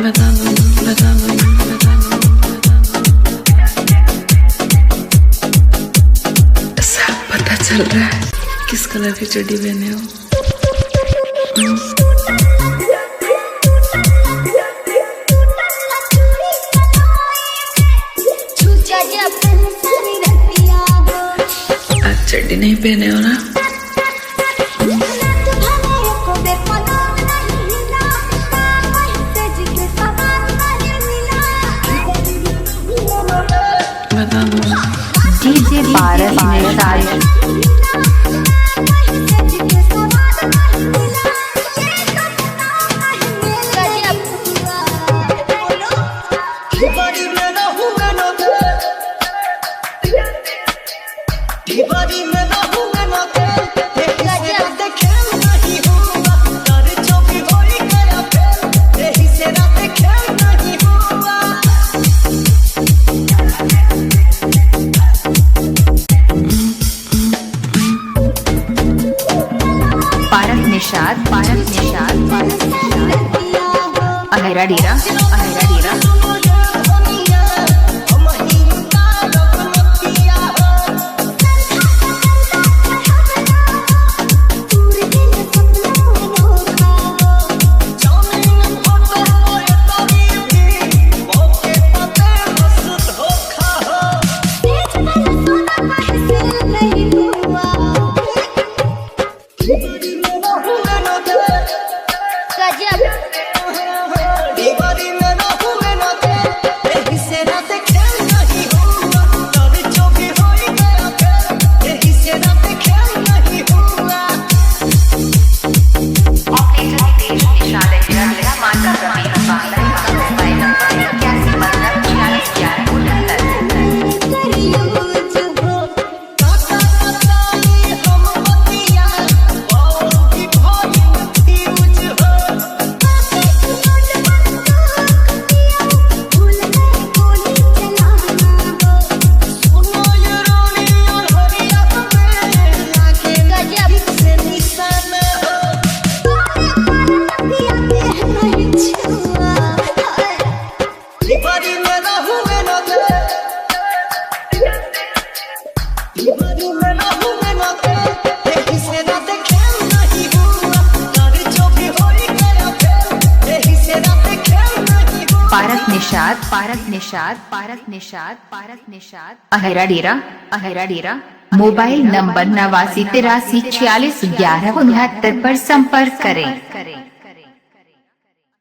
बता दो बता दो बता दो। साफ पता चल रहा है किस कलर की चड्डी पहने हो। आज चड्डी नहीं पहने हो ना। बता दो। डीजे पारस निषाद। पारस निषाद अहेरा डेरा पारस निषाद अहेरा डेरा। मोबाइल नंबर 89 83 46 11 69 पर संपर्क करें।